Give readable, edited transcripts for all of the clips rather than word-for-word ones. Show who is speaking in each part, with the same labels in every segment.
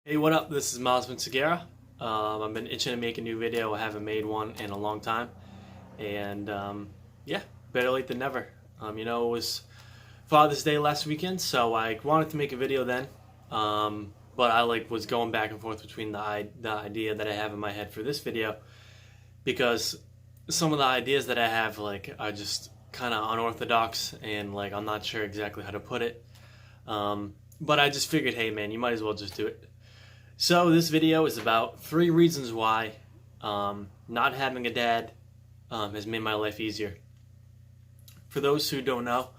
Speaker 1: Hey, what up? This is Miles Vinciguerra. I've been itching to make a new video. I haven't made one in a long time. And yeah, better late than never. It was Father's Day last weekend, so I wanted to make a video then. But I was going back and forth between the idea that I have in my head for this video, because some of the ideas that I have are just kind of unorthodox, and I'm not sure exactly how to put it. But I just figured, hey man, you might as well just do it. So this video is about 3 reasons why not having a dad has made my life easier. For those who don't know,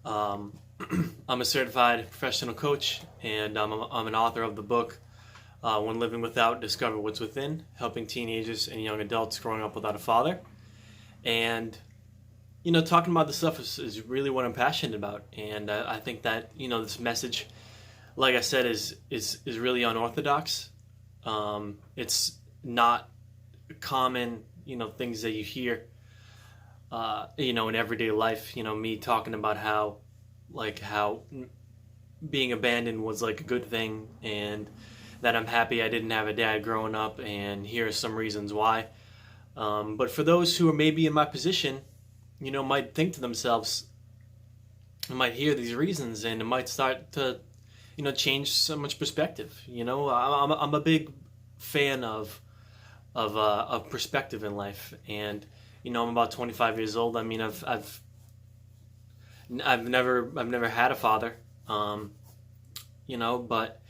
Speaker 1: I'm a certified professional coach, and I'm an author of the book, When Living Without, Discover What's Within, helping teenagers and young adults growing up without a father. And, talking about this stuff is really what I'm passionate about. And I think that, this message, like I said, is really unorthodox. It's not common, things that you hear, in everyday life. Me talking about how being abandoned was a good thing, and that I'm happy I didn't have a dad growing up, and here are some reasons why. But for those who are maybe in my position, might think to themselves, might hear these reasons, and it might start to change so much perspective. I'm a big fan of perspective in life, and I'm about 25 years old. I mean, I've never had a father, but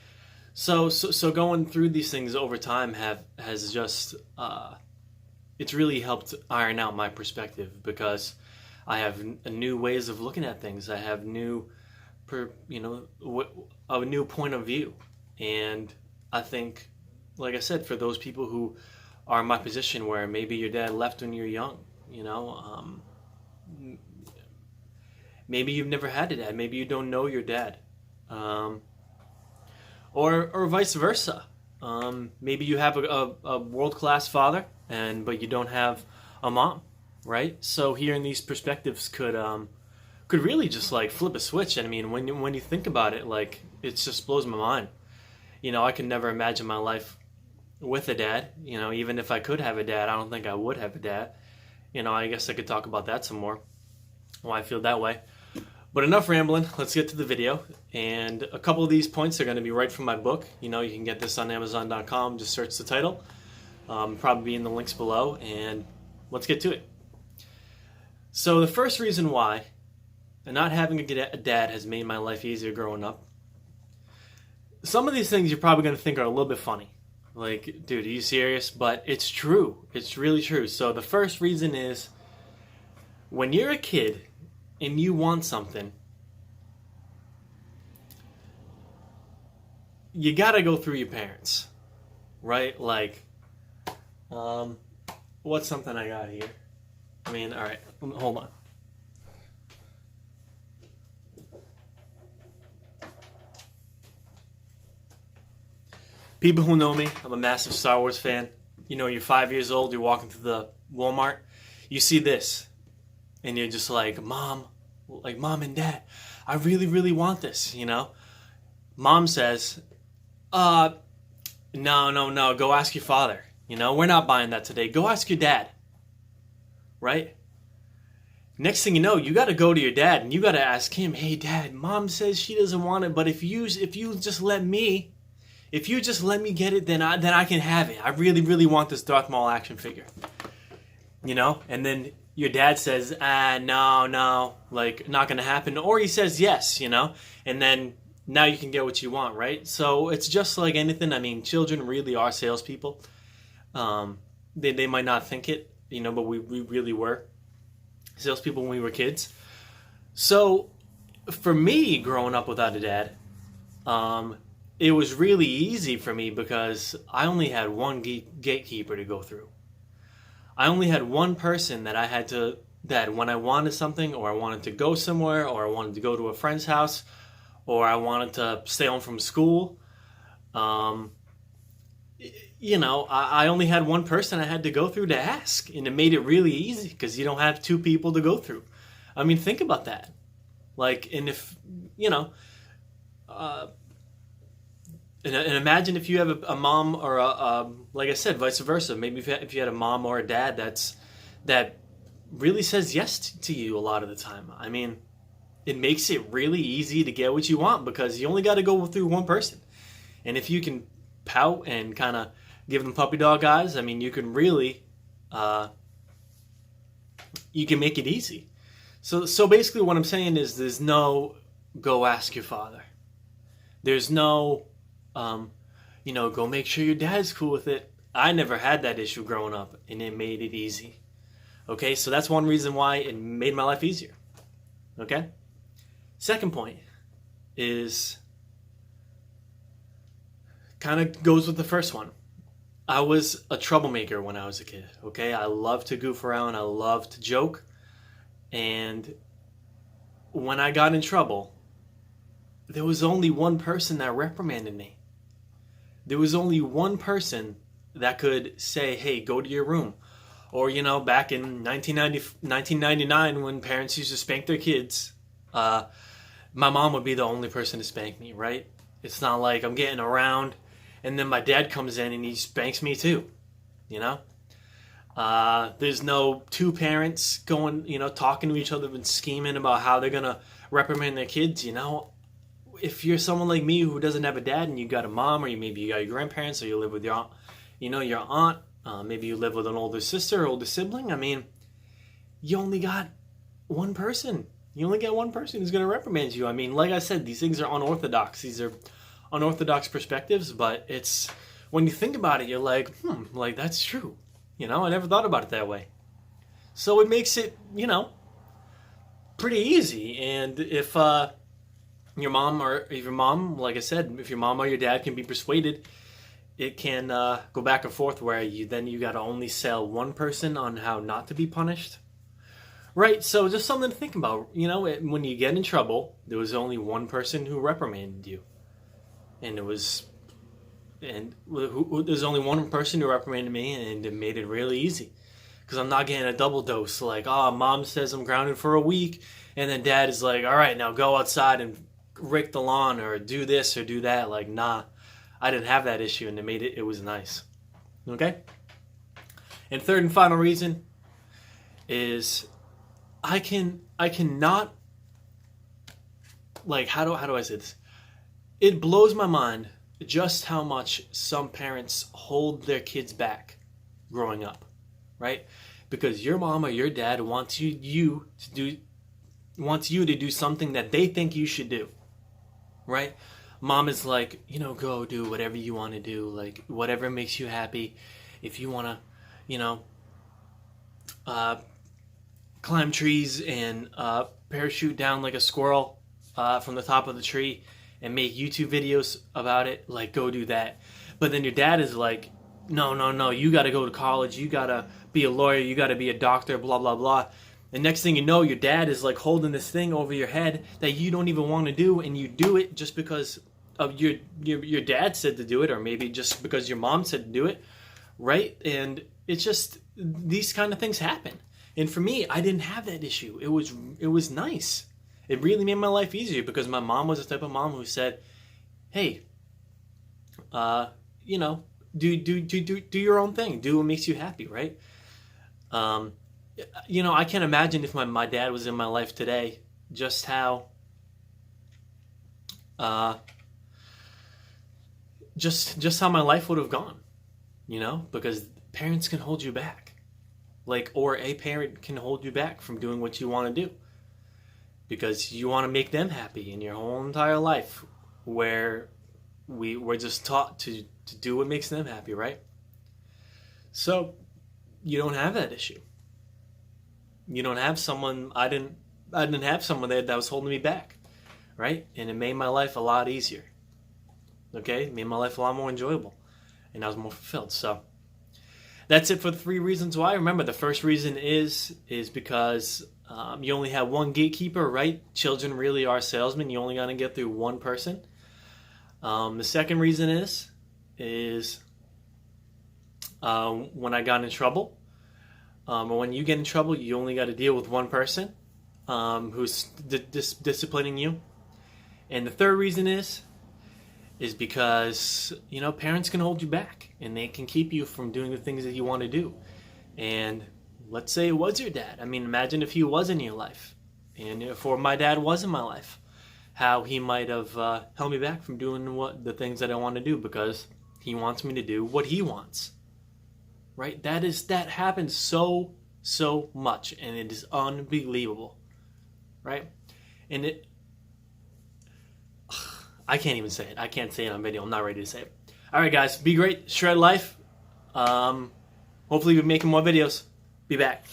Speaker 1: so going through these things over time has just it's really helped iron out my perspective, because I have new ways of looking at things. I have a new point of view. And I think, like I said, for those people who are in my position where maybe your dad left when you're young, maybe you've never had a dad, maybe you don't know your dad, or vice versa. Maybe you have a world-class father, but you don't have a mom, right? So hearing these perspectives could really just flip a switch. And I mean, when you think about it, it just blows my mind. I could never imagine my life with a dad. Even if I could have a dad, I don't think I would have a dad. I guess I could talk about that some more, why I feel that way. But enough rambling, let's get to the video. And a couple of these points are going to be right from my book. You can get this on Amazon.com, just search the title. Probably be in the links below, and let's get to it. So the first reason why not having a dad has made my life easier growing up. Some of these things you're probably going to think are a little bit funny. Dude, are you serious? But it's true. It's really true. So the first reason is, when you're a kid and you want something, you got to go through your parents, right? What's something I got here? I mean, all right, hold on. People who know me, I'm a massive Star Wars fan. You're 5 years old, you're walking through the Walmart, you see this, and you're just Mom, Mom and Dad, I really, really want this, Mom says, no, go ask your father. We're not buying that today. Go ask your dad. Right? Next thing you know, you got to go to your dad and you got to ask him, hey Dad, Mom says she doesn't want it, but if you just let me get it, then I can have it. I really, really want this Darth Maul action figure. And then your dad says, no, not going to happen. Or he says yes, and then now you can get what you want, right? So it's just like anything. I mean, children really are salespeople. They might not think it, but we really were salespeople when we were kids. So for me, growing up without a dad, it was really easy for me, because I only had one gatekeeper to go through. I only had one person that when I wanted something, or I wanted to go somewhere, or I wanted to go to a friend's house, or I wanted to stay home from school, I only had one person I had to go through to ask, and it made it really easy, because you don't have 2 people to go through. I mean, think about that. And if, and imagine if you have a mom or like I said, vice versa. Maybe if you had a mom or a dad that really says yes to you a lot of the time. I mean, it makes it really easy to get what you want because you only got to go through one person. And if you can pout and kind of give them puppy dog eyes, I mean, you can really, you can make it easy. So basically what I'm saying is there's no go ask your father. There's no, go make sure your dad's cool with it. I never had that issue growing up, and it made it easy. Okay, so that's one reason why it made my life easier. Okay? Second point is kind of goes with the first one. I was a troublemaker when I was a kid. Okay, I loved to goof around. I loved to joke. And when I got in trouble, there was only one person that reprimanded me. There was only one person that could say, hey, go to your room. Or, back in 1999 when parents used to spank their kids, my mom would be the only person to spank me, right? It's not like I'm getting around and then my dad comes in and he spanks me too, There's no two parents going, talking to each other and scheming about how they're going to reprimand their kids, If you're someone like me who doesn't have a dad and you got a mom, or maybe you got your grandparents, or you live with your aunt, your aunt, maybe you live with an older sister or older sibling, I mean, you only got one person. You only get one person who's going to reprimand you. I mean, like I said, these things are unorthodox. These are unorthodox perspectives, but it's, when you think about it, you're like, that's true. I never thought about it that way. So it makes it, pretty easy. And if your mom, like I said, if your mom or your dad can be persuaded, it can go back and forth where you got to only sell one person on how not to be punished. Right, so just something to think about. When you get in trouble, there was only one person who reprimanded you. And there's only one person who reprimanded me, and it made it really easy. Because I'm not getting a double dose, like, mom says I'm grounded for a week, and then dad is like, all right, now go outside and rake the lawn, or do this or do that. Like, nah, I didn't have that issue, and it was nice. Okay? And third and final reason is I cannot, like, how do I say this? It blows my mind just how much some parents hold their kids back growing up, right? Because your mom or your dad wants you to do something that they think you should do, right? Mom is like, go do whatever you want to do, like whatever makes you happy. If you want to, climb trees and parachute down like a squirrel from the top of the tree and make YouTube videos about it, like, go do that. But then your dad is like, no, you got to go to college, you got to be a lawyer, you got to be a doctor, blah, blah, blah. And next thing you know, your dad is like holding this thing over your head that you don't even want to do, and you do it just because of your dad said to do it, or maybe just because your mom said to do it, right? And it's just, these kind of things happen. And for me, I didn't have that issue. It was nice. It really made my life easier because my mom was the type of mom who said, "Hey, do your own thing. Do what makes you happy, right?" I can't imagine if my dad was in my life today, just how just how my life would have gone. Because parents can hold you back. Or a parent can hold you back from doing what you want to do because you want to make them happy in your whole entire life, where we're just taught to do what makes them happy, right? So you don't have that issue. You don't have someone, I didn't have someone there that was holding me back, right? And it made my life a lot easier. Okay? It made my life a lot more enjoyable, and I was more fulfilled. So that's it for the 3 reasons why. Remember, the first reason is because you only have one gatekeeper, right? Children really are salesmen. You only got to get through one person. The second reason is when I got in trouble, or when you get in trouble, you only got to deal with one person who's disciplining you. And the third reason is is because, you know, parents can hold you back and they can keep you from doing the things that you want to do. And let's say it was your dad. I mean, imagine if he was in your life, and if my dad was in my life, how he might have held me back from doing the things that I want to do because he wants me to do what he wants. Right? That happens so much, and it is unbelievable. Right? And I can't even say it. I can't say it on video. I'm not ready to say it. All right, guys. Be great. Shred life. Hopefully we're making more videos. Be back.